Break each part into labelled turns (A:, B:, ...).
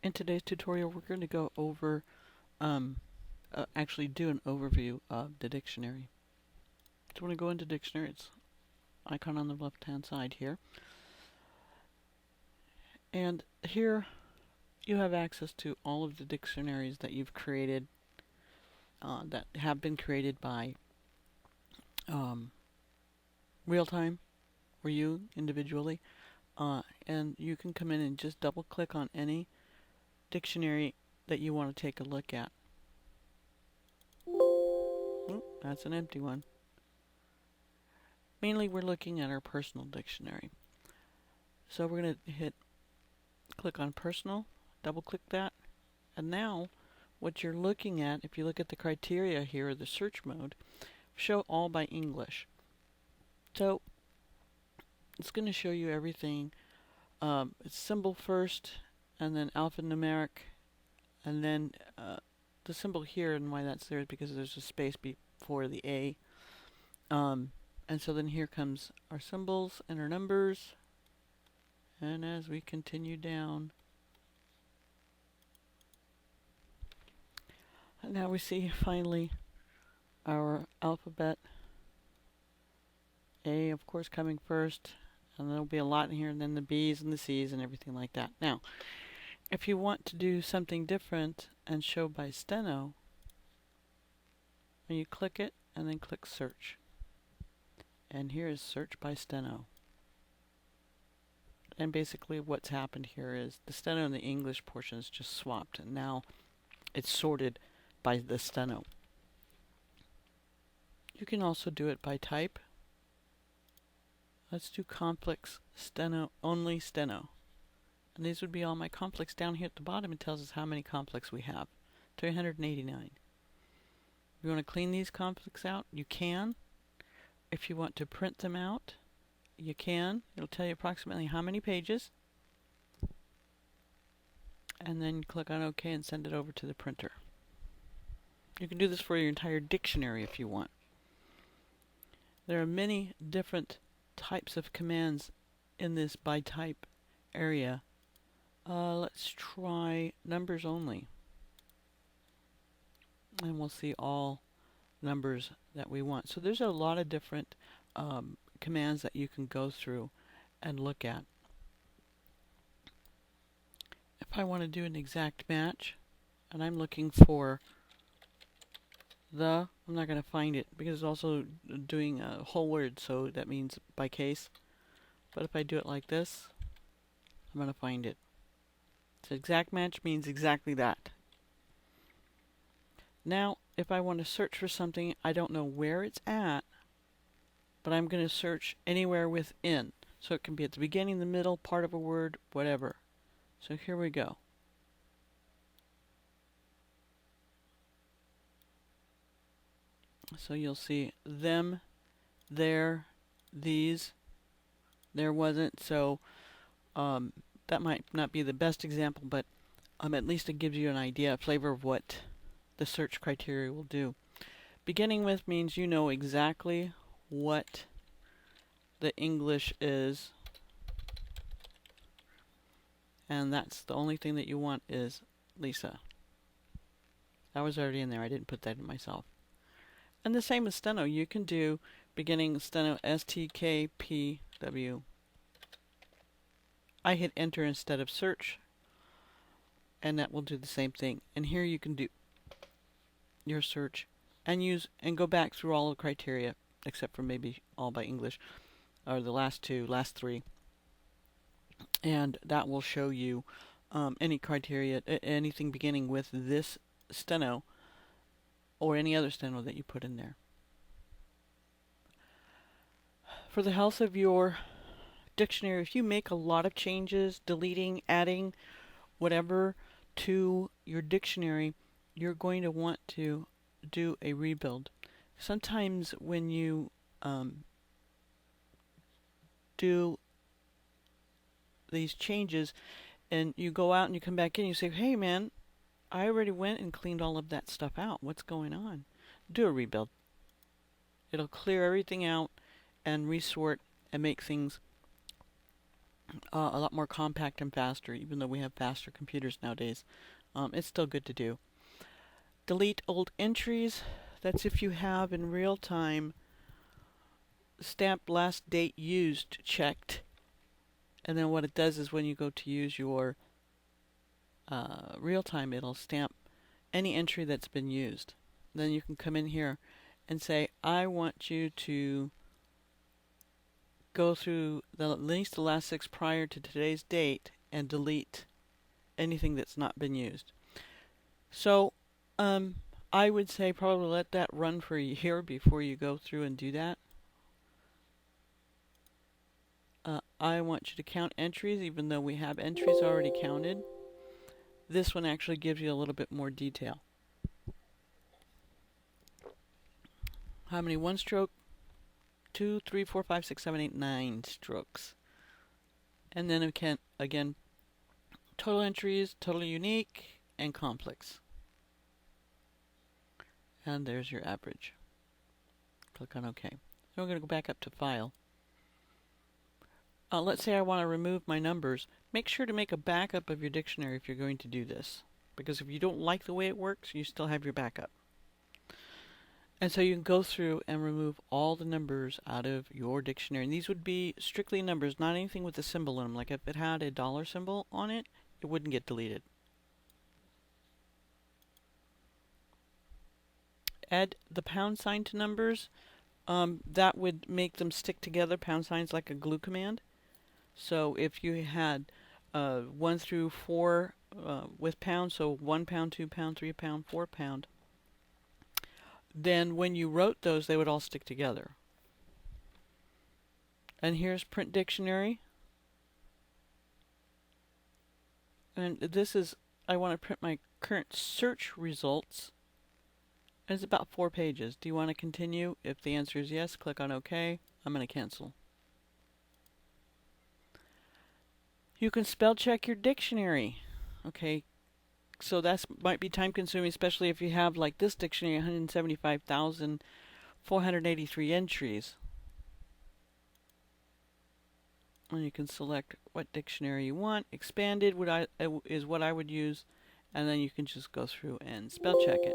A: In today's tutorial, we're going to go over, actually do an overview of the dictionary. So when I go into dictionary, it's icon on the left-hand side here. And here you have access to all of the dictionaries that you've created, that have been created by Realtime or you individually. And you can come in and just double click on any dictionary that you want to take a look at. Oh, that's an empty one. Mainly we're looking at our personal dictionary. So we're going to click on personal, double click that, and now what you're looking at, if you look at the criteria here, the search mode, show all by English. So it's going to show you everything. It's symbol first, and then alphanumeric, and then the symbol here, and why that's there is because there's a space before the A. And so then here comes our symbols and our numbers. And as we continue down, and now we see finally our alphabet. A, of course, coming first, and there'll be a lot in here, and then the B's and the C's and everything like that. Now, if you want to do something different and show by steno, you click it and then click search. And here is search by steno. And basically what's happened here is the steno and the English portion is just swapped, and now it's sorted by the steno. You can also do it by type. Let's do complex steno, only steno. And these would be all my complex. Down here at the bottom it tells us how many complex we have. 389. If you want to clean these complex out, you can. If you want to print them out, you can. It'll tell you approximately how many pages. And then click on OK and send it over to the printer. You can do this for your entire dictionary if you want. There are many different types of commands in this by type area. Let's try numbers only. And we'll see all numbers that we want. So there's a lot of different commands that you can go through and look at. If I want to do an exact match, and I'm looking for I'm not going to find it because it's also doing a whole word, so that means by case. But if I do it like this, I'm going to find it. So exact match means exactly that. Now, if I want to search for something, I don't know where it's at, but I'm going to search anywhere within. So it can be at the beginning, the middle, part of a word, whatever. So here we go. So you'll see them, there, these, there wasn't. So that might not be the best example, but at least it gives you an idea, a flavor of what the search criteria will do. Beginning with means you know exactly what the English is, and that's the only thing that you want is Lisa. That was already in there. I didn't put that in myself. And the same with steno. You can do beginning steno STKPW. I hit enter instead of search, and that will do the same thing. And here you can do your search and go back through all the criteria, except for maybe all by English, or the last three. And that will show you any criteria, anything beginning with this steno or any other steno that you put in there. For the health of your dictionary, if you make a lot of changes, deleting, adding, whatever to your dictionary, you're going to want to do a rebuild. Sometimes when you do these changes and you go out and you come back in, you say, hey man, I already went and cleaned all of that stuff out. What's going on? Do a rebuild. It'll clear everything out and resort and make things a lot more compact and faster, even though we have faster computers nowadays. It's still good to do. Delete old entries. That's if you have in real time stamp last date used checked. And then what it does is when you go to use your real time, it'll stamp any entry that's been used. Then you can come in here and say, I want you to go through at least the last 6 prior to today's date and delete anything that's not been used. So I would say probably let that run for a year before you go through and do that. I want you to count entries, even though we have entries already counted. This one actually gives you a little bit more detail. How many 1 stroke? 2, 3, 4, 5, 6, 7, 8, 9 strokes. And then again, total entries, totally unique, and complex. And there's your average. Click on OK. Then we're going to go back up to File. Let's say I want to remove my numbers. Make sure to make a backup of your dictionary if you're going to do this, because if you don't like the way it works, you still have your backup. And so you can go through and remove all the numbers out of your dictionary. And these would be strictly numbers, not anything with a symbol in them. Like if it had a dollar symbol on it, it wouldn't get deleted. Add the pound sign to numbers. That would make them stick together. Pound sign's like a glue command. So if you had 1 through 4 with pound, so 1 pound, 2 pound, 3 pound, 4 pound, then when you wrote those, they would all stick together. And here's print dictionary. And this is, I want to print my current search results. And it's about 4 pages. Do you want to continue? If the answer is yes, click on OK. I'm going to cancel. You can spell check your dictionary. Okay, so that might be time consuming, especially if you have, like this dictionary, 175,483 entries. And you can select what dictionary you want. Expanded is what I would use, and then you can just go through and spell check it.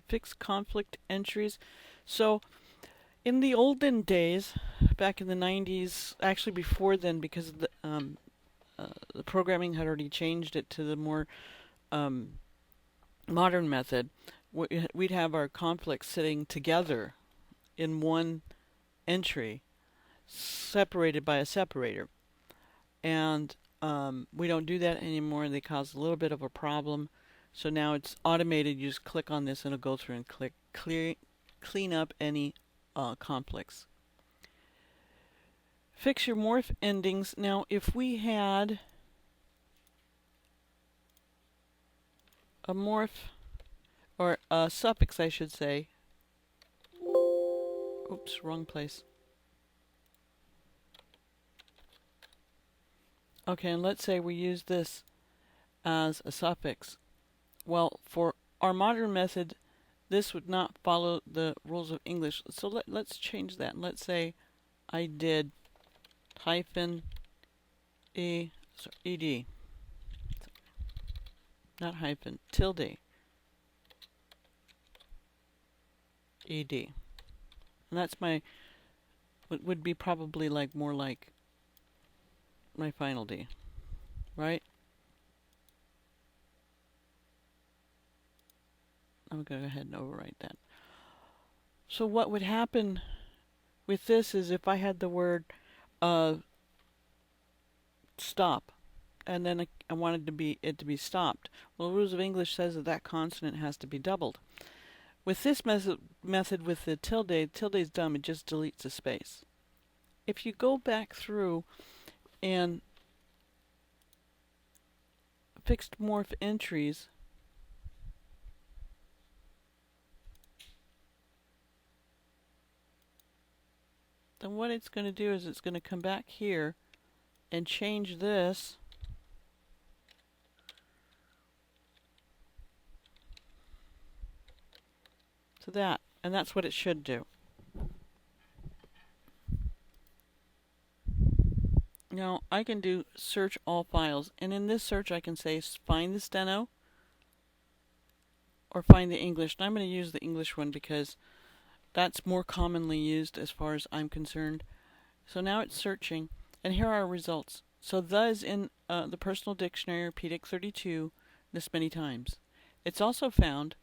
A: Fix conflict entries. So in the olden days, back in the 90s, actually before then, because the programming had already changed it to the more modern method, we'd have our conflicts sitting together in one entry, separated by a separator. And we don't do that anymore, and they cause a little bit of a problem. So now it's automated. You just click on this and it'll go through and clean up any conflicts. Fix your morph endings. Now, if we had a morph, or a suffix, I should say. Oops, wrong place. Okay, and let's say we use this as a suffix. Well, for our modern method, this would not follow the rules of English. So let's change that. Let's say I did hyphen ed, not hyphen, tilde, ed. And that's my, would be probably like more like my final D, right? I'm going to go ahead and overwrite that. So what would happen with this is if I had the word stop, and then I wanted it to be stopped. Well, the rules of English says that consonant has to be doubled. With this method with the tilde is dumb. It just deletes a space. If you go back through and fixed morph entries, then what it's going to do is it's going to come back here and change this to that. And that's what it should do. Now I can do search all files, and in this search I can say find the steno or find the English. And I'm going to use the English one because that's more commonly used as far as I'm concerned. So now it's searching, and here are our results. So the is in the Personal Dictionary, or PDIC 32, this many times. It's also found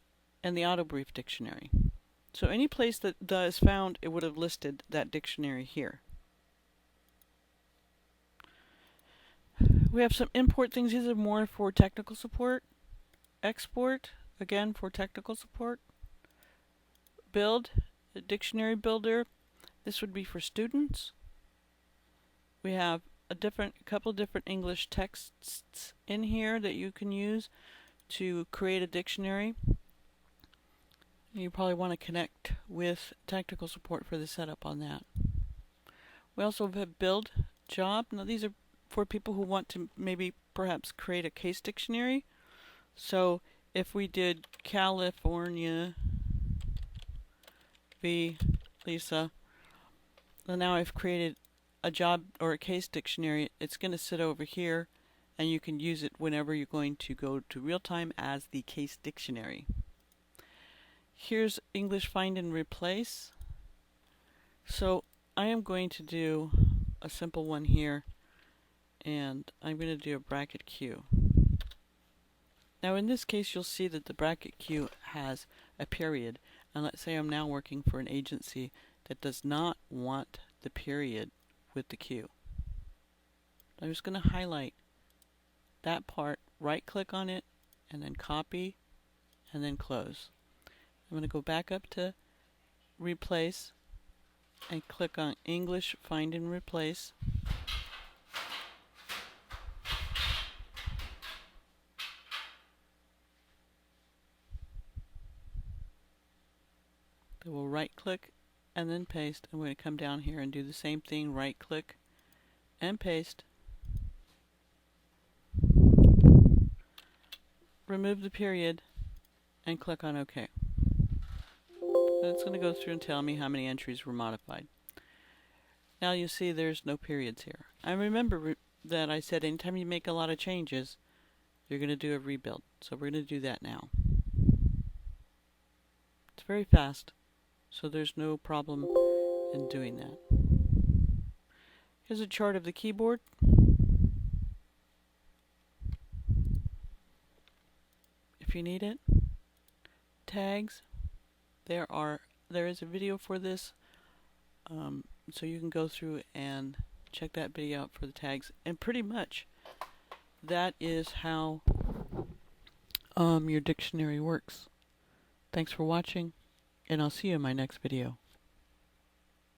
A: in the Autobrief Dictionary. So any place that the is found, it would have listed that dictionary here. We have some import things. These are more for technical support. Export, again for technical support. Build, the dictionary builder. This would be for students. We have a couple different English texts in here that you can use to create a dictionary. You probably want to connect with technical support for the setup on that. We also have build job. Now these are for people who want to maybe perhaps create a case dictionary. So if we did California v. Lisa, then now I've created a job or a case dictionary. It's going to sit over here, and you can use it whenever you're going to go to real time as the case dictionary. Here's English find and replace. So I am going to do a simple one here, and I'm going to do a bracket Q. Now in this case you'll see that the bracket Q has a period, and let's say I'm now working for an agency that does not want the period with the Q. I'm just going to highlight that part, right click on it, and then copy, and then close. I'm going to go back up to replace and click on English find and replace. Then we'll right click and then paste. I'm going to come down here and do the same thing, right click and paste. Remove the period and click on OK. And it's going to go through and tell me how many entries were modified. Now you see there's no periods here. I remember that I said anytime you make a lot of changes, you're going to do a rebuild. So we're going to do that now. It's very fast, so there's no problem in doing that. Here's a chart of the keyboard. If you need it. Tags. There is a video for this, so you can go through and check that video out for the tags. And pretty much that is how your dictionary works. Thanks for watching, and I'll see you in my next video.